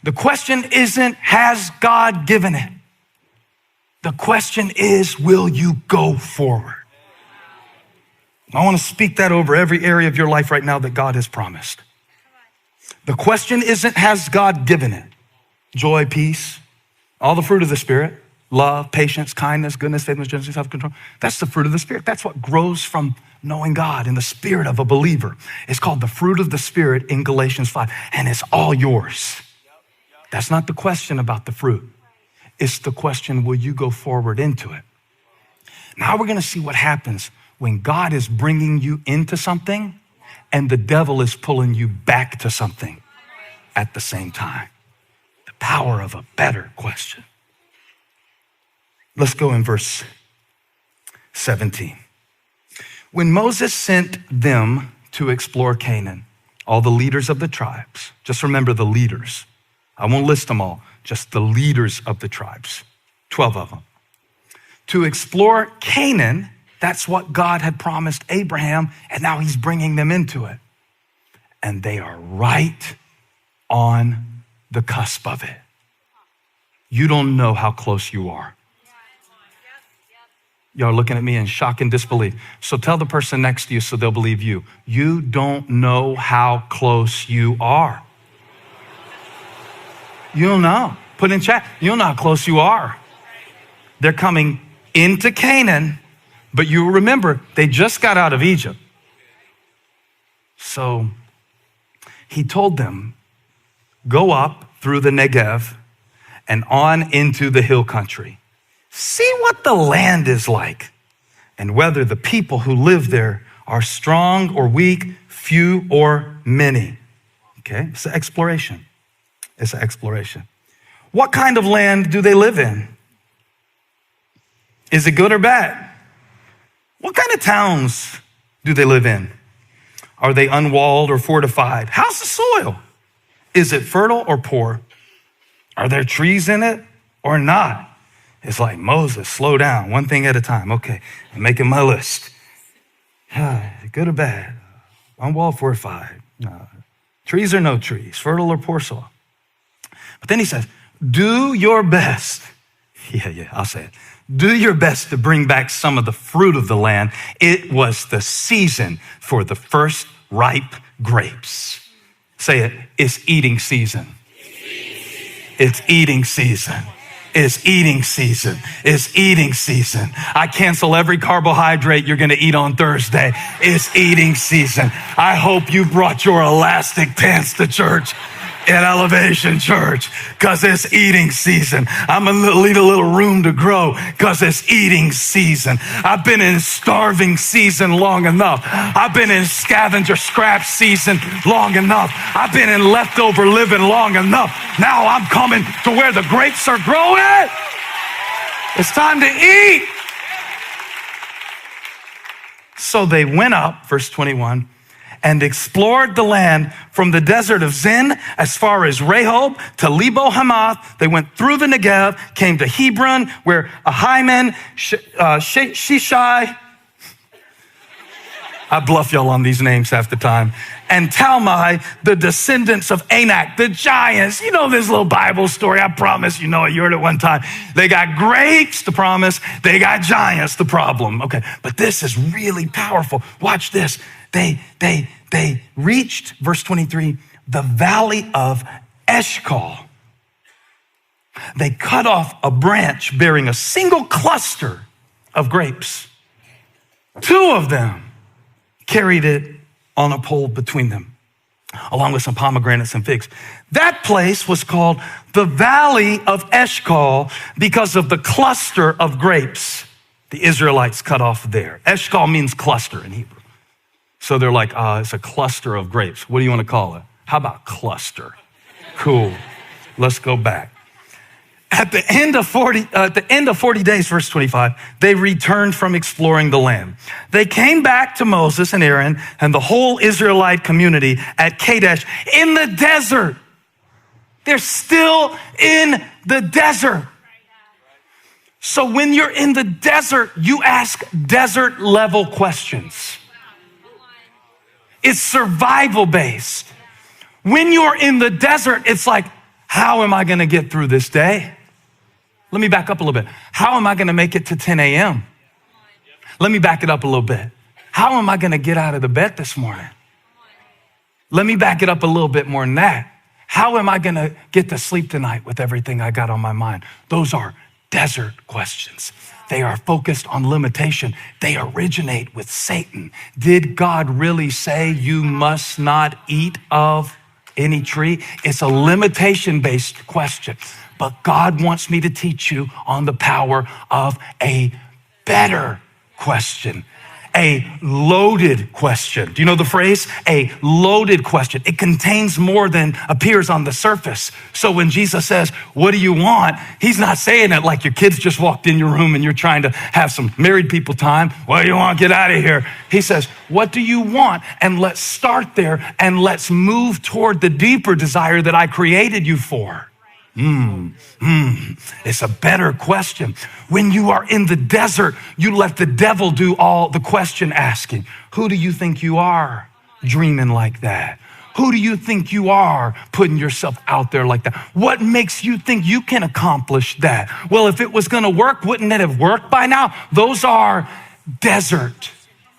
The question isn't, has God given it? The question is, will you go forward? I want to speak that over every area of your life right now that God has promised. The question isn't, has God given it? Joy, peace, all the fruit of the Spirit, love, patience, kindness, goodness, faithfulness, gentleness, self-control. That's the fruit of the Spirit. That's what grows from knowing God in the spirit of a believer. It's called the fruit of the Spirit in Galatians 5, and it's all yours. That's not the question about the fruit. It's the question, will you go forward into it? Now we're going to see what happens when God is bringing you into something and the devil is pulling you back to something at the same time. The power of a better question. Let's go in verse 17. When Moses sent them to explore Canaan, all the leaders of the tribes, just remember the leaders. I won't list them all, just the leaders of the tribes, 12 of them. To explore Canaan, that's what God had promised Abraham, and now he's bringing them into it. And they are right on the cusp of it. You don't know how close you are. Y'all are looking at me in shock and disbelief. So tell the person next to you so they'll believe you. You don't know how close you are. You don't know. Put in chat. You don't know how close you are. They're coming into Canaan, but you remember they just got out of Egypt. So he told them, go up through the Negev and on into the hill country. See what the land is like and whether the people who live there are strong or weak, few or many. Okay, it's an exploration. It's an exploration. What kind of land do they live in? Is it good or bad? What kind of towns do they live in? Are they unwalled or fortified? How's the soil? Is it fertile or poor? Are there trees in it or not? It's like, Moses, slow down, one thing at a time. Okay, I'm making my list. Good or bad? Unwalled, fortified. Trees or no trees? Fertile or poor soil? But then he says, do your best. Yeah, I'll say it. Do your best to bring back some of the fruit of the land. It was the season for the first ripe grapes. Say it, it's eating season. It's eating season. It's eating season. It's eating season. I cancel every carbohydrate you're going to eat on Thursday. It's eating season. I hope you brought your elastic pants to church at Elevation Church because it's eating season. I'm going to need a little room to grow because it's eating season. I've been in starving season long enough. I've been in scavenger scrap season long enough. I've been in leftover living long enough. Now I'm coming to where the grapes are growing. It's time to eat. So they went up, verse 21, and explored the land from the desert of Zin as far as Rehob to Lebo Hamath. They went through the Negev, came to Hebron, where Ahiman, Shishai, I bluff y'all on these names half the time, and Talmai, the descendants of Anak, the giants. You know this little Bible story. I promise you know it. You heard it one time. They got grapes, the promise. They got giants, the problem. Okay, but this is really powerful. Watch this. They reached, verse 23, the valley of Eshcol. They cut off a branch bearing a single cluster of grapes. Two of them carried it on a pole between them, along with some pomegranates and figs. That place was called the Valley of Eshcol because of the cluster of grapes the Israelites cut off there. Eshcol means cluster in Hebrew. So they're like, it's a cluster of grapes. What do you want to call it? How about cluster? Cool. Let's go back. At the end of 40 days, verse 25, they returned from exploring the land. They came back to Moses and Aaron and the whole Israelite community at Kadesh in the desert. They're still in the desert. So when you're in the desert, you ask desert level questions. It's survival based. When you're in the desert, it's like, How am I going to get through this day? Let me back up a little bit. How am I going to make it to 10 a.m.? Let me back it up a little bit. How am I going to get out of the bed this morning? Let me back it up a little bit more than that. How am I going to get to sleep tonight with everything I got on my mind? Those are desert questions. They are focused on limitation. They originate with Satan. Did God really say you must not eat of any tree? It's a limitation-based question. But God wants me to teach you on the power of a better question. A loaded question. Do you know the phrase? A loaded question. It contains more than appears on the surface. So when Jesus says, what do you want? He's not saying it like your kids just walked in your room and you're trying to have some married people time. What do you want? Get out of here. He says, what do you want? And let's start there and let's move toward the deeper desire that I created you for. It's a better question. When you are in the desert, you let the devil do all the question asking. Who do you think you are dreaming like that? Who do you think you are putting yourself out there like that? What makes you think you can accomplish that? Well, if it was going to work, wouldn't it have worked by now? Those are desert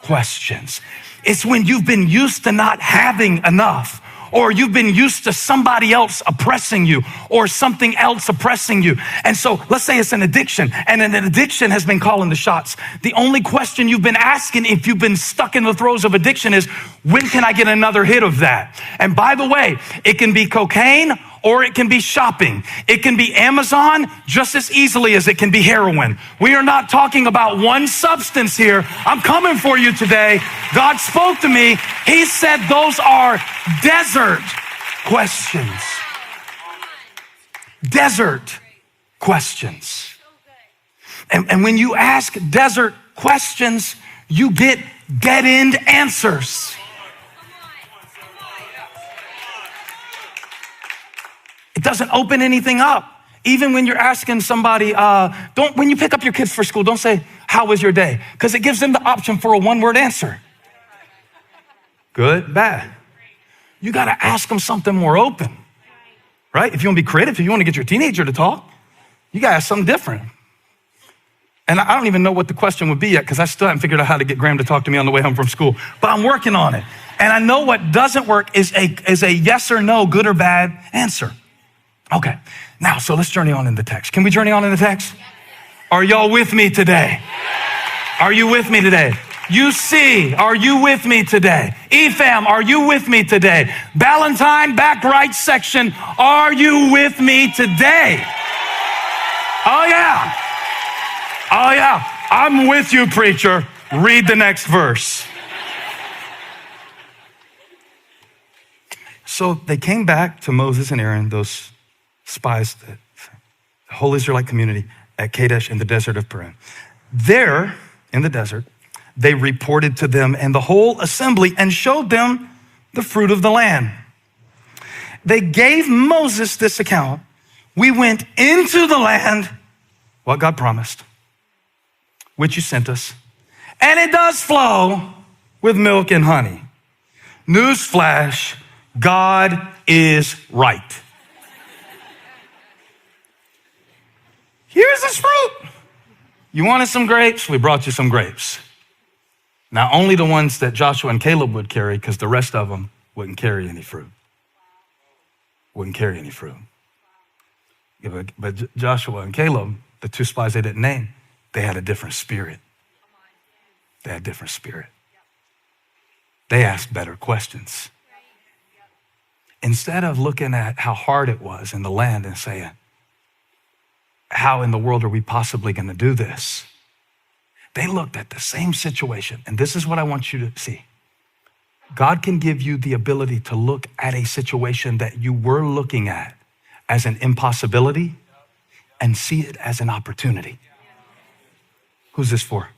questions. It's when you've been used to not having enough, or you've been used to somebody else oppressing you or something else oppressing you. And so let's say it's an addiction, and an addiction has been calling the shots. The only question you've been asking if you've been stuck in the throes of addiction is, when can I get another hit of that? And by the way, it can be cocaine or it can be shopping. It can be Amazon just as easily as it can be heroin. We are not talking about one substance here. I'm coming for you today. God spoke to me. He said those are desert questions. Desert questions. And when you ask desert questions, you get dead-end answers. It doesn't open anything up. Even when you're asking somebody, when you pick up your kids for school, don't say, how was your day? Because it gives them the option for a one-word answer. Good, bad. You got to ask them something more open, right? If you want to be creative, if you want to get your teenager to talk, you got to ask something different. And I don't even know what the question would be yet, because I still haven't figured out how to get Graham to talk to me on the way home from school, but I'm working on it. And I know what doesn't work is a yes or no, good or bad answer. Okay, now, so let's journey on in the text. Can we journey on in the text? Are y'all with me today? Are you with me today? UC, are you with me today? EFAM, are you with me today? Ballantine, back right section, are you with me today? Oh yeah. Oh yeah, I'm with you, preacher. Read the next verse. So they came back to Moses and Aaron, those spies, the whole Israelite community at Kadesh in the desert of Paran. There, in the desert, they reported to them and the whole assembly and showed them the fruit of the land. They gave Moses this account. We went into the land, what God promised, which you sent us, and it does flow with milk and honey. Newsflash, God is right. Here's this fruit. You wanted some grapes? We brought you some grapes. Now, only the ones that Joshua and Caleb would carry, because the rest of them wouldn't carry any fruit. Wouldn't carry any fruit. Yeah, but Joshua and Caleb, the two spies they didn't name, they had a different spirit. They had a different spirit. They asked better questions. Instead of looking at how hard it was in the land and saying, how in the world are we possibly going to do this? They looked at the same situation. And this is what I want you to see. God can give you the ability to look at a situation that you were looking at as an impossibility and see it as an opportunity. Who's this for?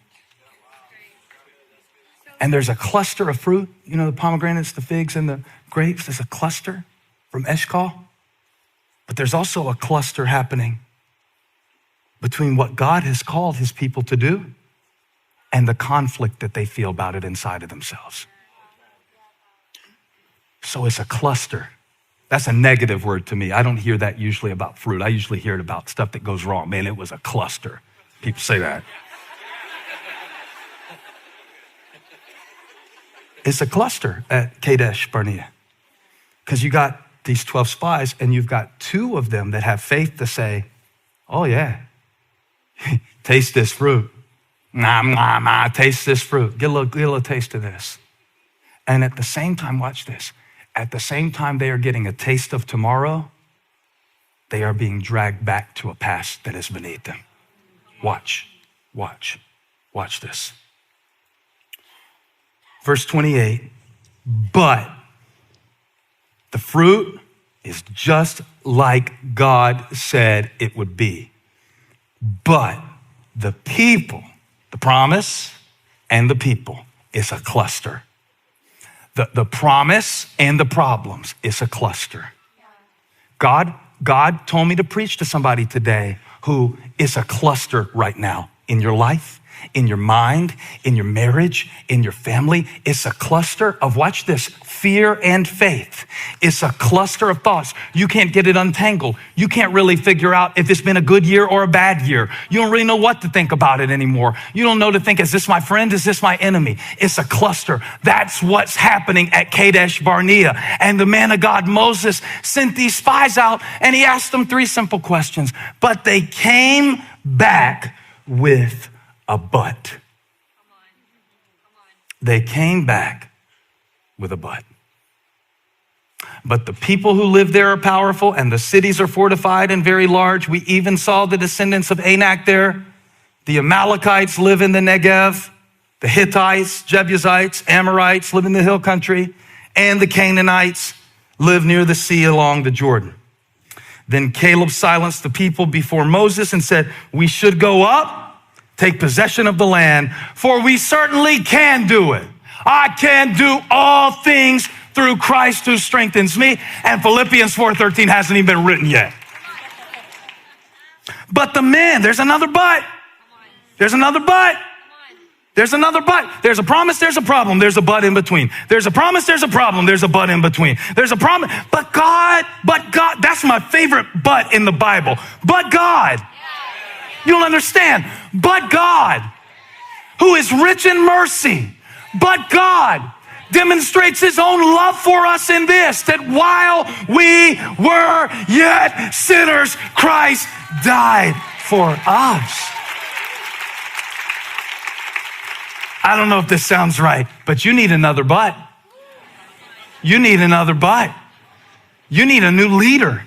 And there's a cluster of fruit. You know, the pomegranates, the figs, and the grapes. There's a cluster from Eshcol. But there's also a cluster happening between what God has called his people to do and the conflict that they feel about it inside of themselves. So it's a cluster That's a negative word to me. I don't hear that usually about fruit. I usually hear it about stuff that goes wrong. Man, it was a cluster. People say that. It's a cluster at Kadesh Barnea because you got these 12 spies and you've got 2 of them that have faith to say, oh yeah, taste this fruit. Taste this fruit. Get a little taste of this. And at the same time, watch this. At the same time they are getting a taste of tomorrow, they are being dragged back to a past that is beneath them. Watch this. Verse 28, but the fruit is just like God said it would be. But the people, the promise and the people is a cluster. The promise and the problems is a cluster. God told me to preach to somebody today who is a cluster right now in your life, in your mind, in your marriage, in your family. It's a cluster of, watch this, fear and faith. It's a cluster of thoughts. You can't get it untangled. You can't really figure out if it's been a good year or a bad year. You don't really know what to think about it anymore. You don't know to think, is this my friend? Is this my enemy? It's a cluster. That's what's happening at Kadesh Barnea. And the man of God, Moses, sent these spies out and he asked them 3 simple questions, but they came back with a but. They came back with a but. But the people who live there are powerful and the cities are fortified and very large. We even saw the descendants of Anak there. The Amalekites live in the Negev. The Hittites, Jebusites, Amorites live in the hill country. And the Canaanites live near the sea along the Jordan. Then Caleb silenced the people before Moses and said, we should go up, take possession of the land, for we certainly can do it. I can do all things through Christ who strengthens me. And Philippians 4:13 hasn't even been written yet. But the men, there's another but. There's another but. There's another but. There's a promise, there's a problem, there's a but in between. There's a promise, there's a problem, there's a but in between. There's a promise, but God, that's my favorite but in the Bible. But God. You don't understand. But God, who is rich in mercy, but God demonstrates his own love for us in this, that while we were yet sinners, Christ died for us. I don't know if this sounds right, but you need another but. You need another but. You need a new leader.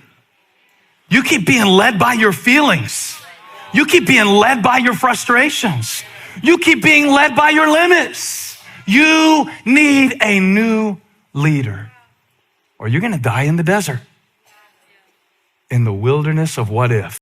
You keep being led by your feelings. You keep being led by your frustrations. You keep being led by your limits. You need a new leader, or you're going to die in the desert, in the wilderness of what if.